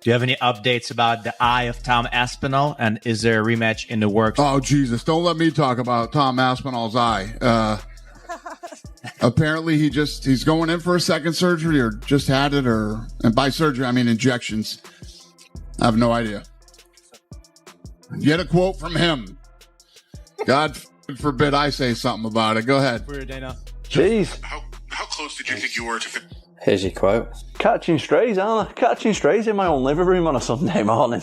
Do you have any updates about the eye of Tom Aspinall? And is there a rematch in the works? Oh, Jesus. Don't let me talk about Tom Aspinall's eye. Apparently he's going in for a second surgery or just had it, and by surgery, I mean injections. I have no idea. Get a quote from him. God forbid I say something about it. Go ahead. For Dana. Jeez. How close did you think you were to Here's your quote. Catching strays, aren't I? Catching strays in my own living room on a Sunday morning.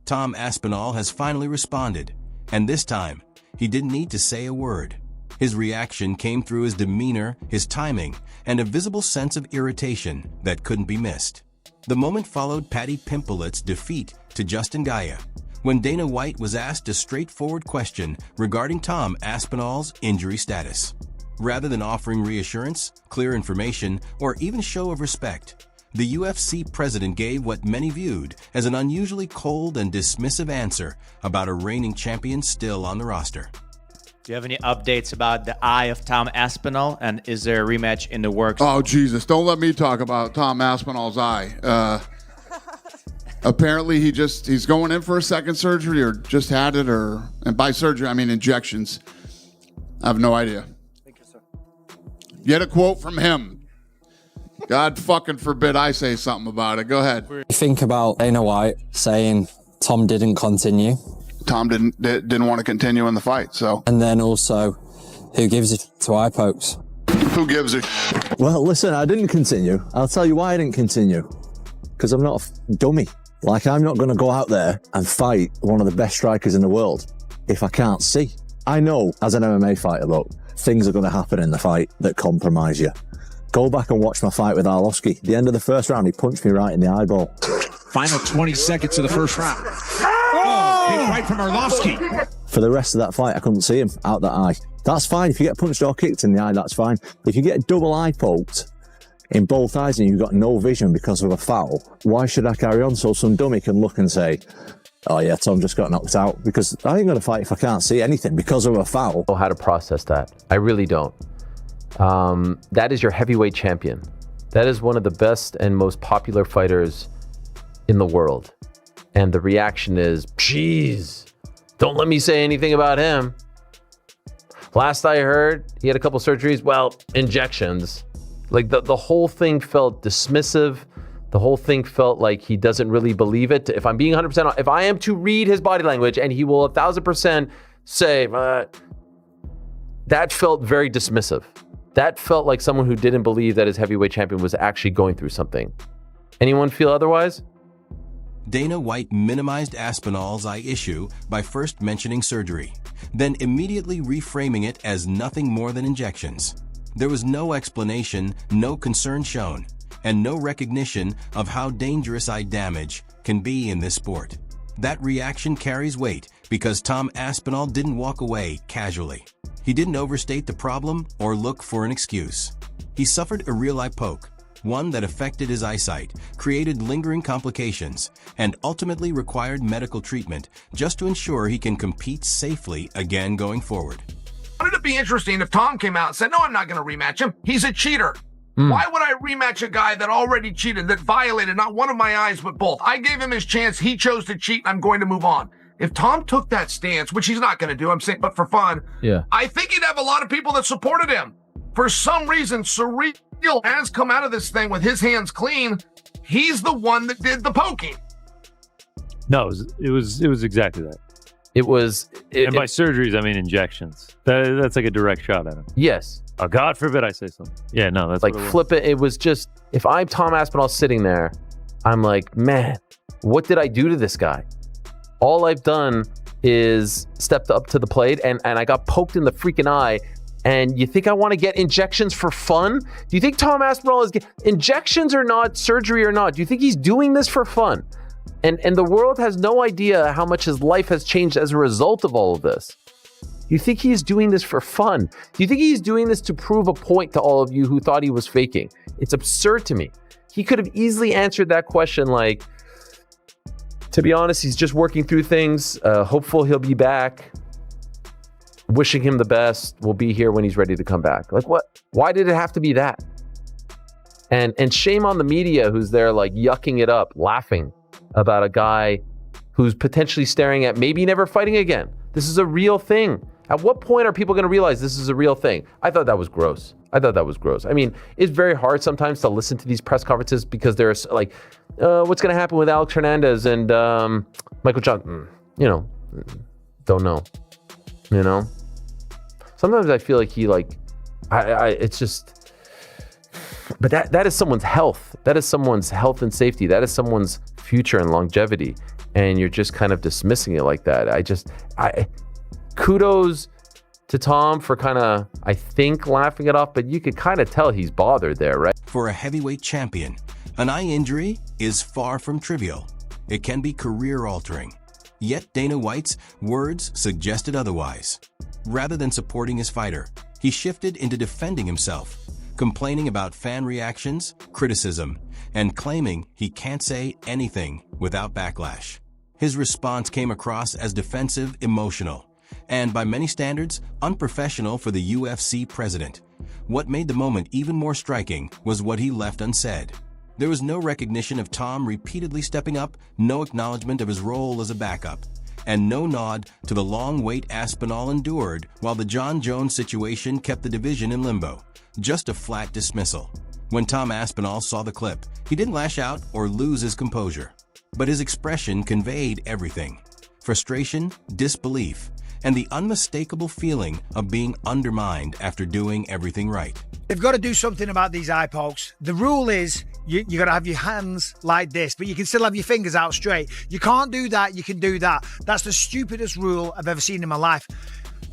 Tom Aspinall has finally responded, and this time, he didn't need to say a word. His reaction came through his demeanor, his timing, and a visible sense of irritation that couldn't be missed. The moment followed Paddy Pimplett's defeat to Justin Gaia, when Dana White was asked a straightforward question regarding Tom Aspinall's injury status. Rather than offering reassurance, clear information, or even show of respect, the UFC president gave what many viewed as an unusually cold and dismissive answer about a reigning champion still on the roster. Do you have any updates about the eye of Tom Aspinall? And is there a rematch in the works? Oh, Jesus. Don't let me talk about Tom Aspinall's eye. Apparently he's going in for a second surgery or just had it, and by surgery, I mean injections. I have no idea. Get a quote from him. God fucking forbid I say something about it. Go ahead. Think about Dana White saying Tom didn't continue. Tom didn't want to continue in the fight, so. And then also, who gives it to eye pokes? Who gives it? Well, listen, I didn't continue. I'll tell you why I didn't continue. Because I'm not a dummy. Like, I'm not going to go out there and fight one of the best strikers in the world if I can't see. I know, as an MMA fighter, look, things are going to happen in the fight that compromise you. Go back and watch my fight with Arlovski. The end of the first round, he punched me right in the eyeball. Final 20 seconds of the first round. Oh! Big right from Arlovski. For the rest of that fight, I couldn't see him out that eye. That's fine. If you get punched or kicked in the eye, that's fine. If you get double eye poked in both eyes and you've got no vision because of a foul, why should I carry on so some dummy can look and say, oh yeah, Tom just got knocked out? Because I ain't going to fight if I can't see anything because of a foul. I don't know how to process that. I really don't. That is your heavyweight champion. That is one of the best and most popular fighters in the world. And the reaction is, geez, don't let me say anything about him. Last I heard, he had a couple surgeries. Well, injections. Like the whole thing felt dismissive. The whole thing felt like he doesn't really believe it. If I'm being 100% honest, if I am to read his body language, and he will 1,000% say, that felt very dismissive. That felt like someone who didn't believe that his heavyweight champion was actually going through something. Anyone feel otherwise? Dana White minimized Aspinall's eye issue by first mentioning surgery, then immediately reframing it as nothing more than injections. There was no explanation, no concern shown, and no recognition of how dangerous eye damage can be in this sport. That reaction carries weight because Tom Aspinall didn't walk away casually. He didn't overstate the problem or look for an excuse. He suffered a real eye poke, one that affected his eyesight, created lingering complications, and ultimately required medical treatment just to ensure he can compete safely again going forward. Wouldn't it be interesting if Tom came out and said, no, I'm not going to rematch him. He's a cheater. Why would I rematch a guy that already cheated, that violated not one of my eyes, but both? I gave him his chance. He chose to cheat. I'm going to move on. If Tom took that stance, which he's not going to do, I'm saying, but for fun, I think he'd have a lot of people that supported him. For some reason, Surreal has come out of this thing with his hands clean. He's the one that did the poking. No, it was exactly that. And by surgeries, I mean injections. That's like a direct shot at him. Yes. Oh, God forbid I say something. Yeah, no, that's like what it was. flip it. It was just, if I'm Tom Aspinall sitting there, I'm like, man, what did I do to this guy? All I've done is stepped up to the plate and I got poked in the freaking eye. And you think I want to get injections for fun? Do you think Tom Aspinall is injections or not, surgery or not? Do you think he's doing this for fun? And the world has no idea how much his life has changed as a result of all of this. You think he's doing this for fun? Do you think he's doing this to prove a point to all of you who thought he was faking? It's absurd to me. He could have easily answered that question like, to be honest, he's just working through things. Hopeful he'll be back. Wishing him the best. We'll be here when he's ready to come back. Like what? Why did it have to be that? And shame on the media who's there like yucking it up, laughing about a guy who's potentially staring at maybe never fighting again. This is a real thing. At what point are people going to realize this is a real thing? I thought that was gross. I mean, it's very hard sometimes to listen to these press conferences because there's like, what's going to happen with Alex Hernandez and Michael Johnson? You know, don't know. You know, sometimes I feel like he like, it's just, but that is someone's health. That is someone's health and safety. That is someone's future and longevity. And you're just kind of dismissing it like that. Kudos to Tom for kind of, I think, laughing it off, but you could kind of tell he's bothered there, right? For a heavyweight champion, an eye injury is far from trivial. It can be career-altering. Yet Dana White's words suggested otherwise. Rather than supporting his fighter, he shifted into defending himself, complaining about fan reactions, criticism, and claiming he can't say anything without backlash. His response came across as defensive, emotional, and by many standards, unprofessional for the UFC president. What made the moment even more striking was what he left unsaid. There was no recognition of Tom repeatedly stepping up, no acknowledgement of his role as a backup, and no nod to the long wait Aspinall endured while the John Jones situation kept the division in limbo. Just a flat dismissal. When Tom Aspinall saw the clip, he didn't lash out or lose his composure. But his expression conveyed everything: frustration, disbelief, and the unmistakable feeling of being undermined after doing everything right. They've got to do something about these eye pokes. The rule is you got to have your hands like this, but you can still have your fingers out straight. You can't do that, you can do that. That's the stupidest rule I've ever seen in my life.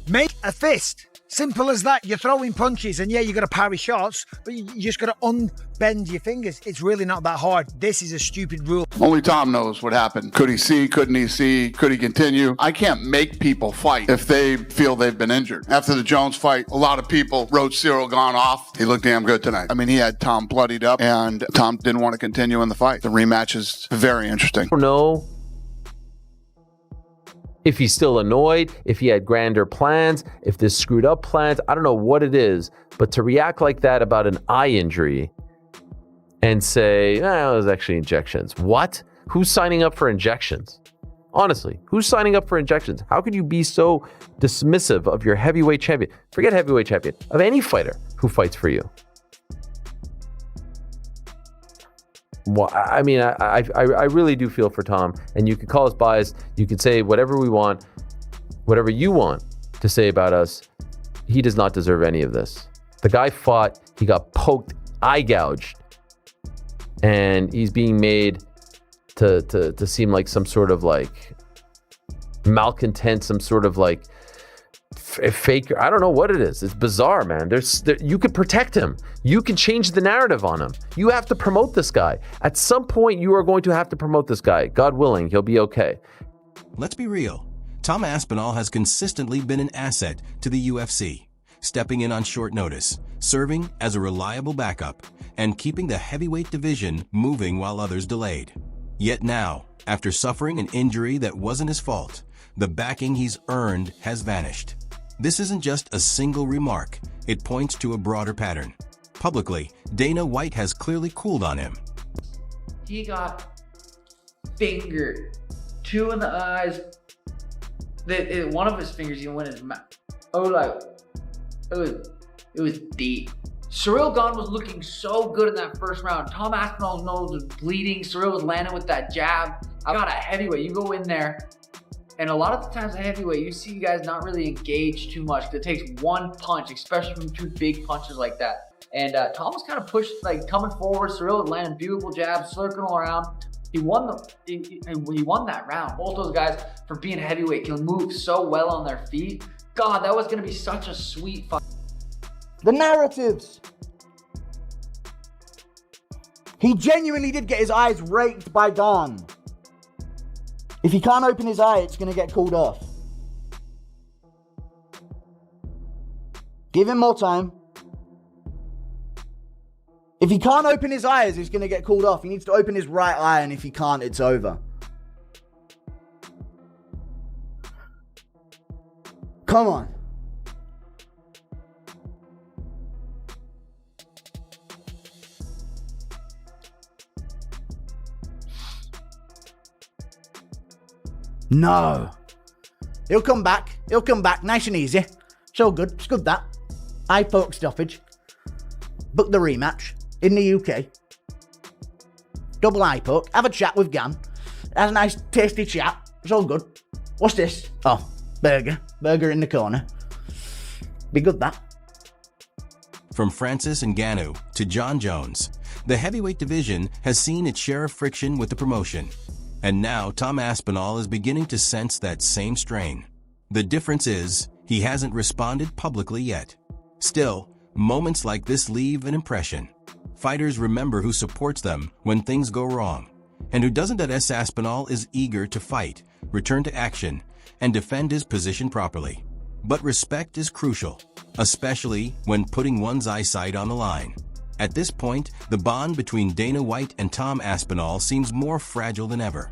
Make a fist. Simple as that. You're throwing punches and yeah, you got to parry shots, but you just got to unbend your fingers. It's really not that hard. This is a stupid rule. Only Tom knows what happened. Could he see? Couldn't he see? Could he continue? I can't make people fight if they feel they've been injured. After the Jones fight, a lot of people wrote Cyril gone off. He looked damn good tonight. I mean, he had Tom bloodied up and Tom didn't want to continue in the fight. The rematch is very interesting. No. If he's still annoyed, if he had grander plans, if there's screwed up plans, I don't know what it is, but to react like that about an eye injury and say, it was actually injections. What? Who's signing up for injections? Honestly, who's signing up for injections? How could you be so dismissive of your heavyweight champion? Forget heavyweight champion, of any fighter who fights for you. Well, I mean, I really do feel for Tom, and you can call us biased. You can say whatever we want, whatever you want to say about us. He does not deserve any of this. The guy fought, he got poked, eye gouged, and he's being made to seem like some sort of like malcontent, some sort of like faker. I don't know what it is. It's bizarre, man. You could protect him. You can change the narrative on him. You have to promote this guy. At some point, you are going to have to promote this guy. God willing, he'll be okay. Let's be real. Tom Aspinall has consistently been an asset to the UFC, stepping in on short notice, serving as a reliable backup, and keeping the heavyweight division moving while others delayed. Yet now, after suffering an injury that wasn't his fault, the backing he's earned has vanished. This isn't just a single remark. It points to a broader pattern. Publicly, Dana White has clearly cooled on him. He fingered, 2 in the eyes. One of his fingers even went in his mouth. It was deep. Cyril Gane was looking so good in that first round. Tom Aspinall's nose was bleeding. Cyril was landing with that jab. I got a heavyweight. You go in there. And a lot of the times at heavyweight, you see guys not really engage too much. It takes one punch, especially from 2 big punches like that. And Tom was kind of pushed, like coming forward. Cyril was landing beautiful jabs, circling around. He won that round. Both those guys, for being heavyweight, can move so well on their feet. God, that was going to be such a sweet fight. The narratives. He genuinely did get his eyes raked by Gane. If he can't open his eye, it's going to get called off. Give him more time. If he can't open his eyes, it's going to get called off. He needs to open his right eye, and if he can't, it's over. Come on. No. He'll come back. He'll come back nice and easy. It's all good. It's good that. Eye poke stoppage. Book the rematch in the UK. Double eye poke. Have a chat with Gan. Have a nice tasty chat. It's all good. What's this? Oh, burger. Burger in the corner. Be good that. From Francis Ngannou to John Jones, the heavyweight division has seen its share of friction with the promotion. And now Tom Aspinall is beginning to sense that same strain. The difference is, he hasn't responded publicly yet. Still, moments like this leave an impression. Fighters remember who supports them when things go wrong, and who doesn't at S. Aspinall is eager to fight, return to action, and defend his position properly. But respect is crucial, especially when putting one's eyesight on the line. At this point, the bond between Dana White and Tom Aspinall seems more fragile than ever.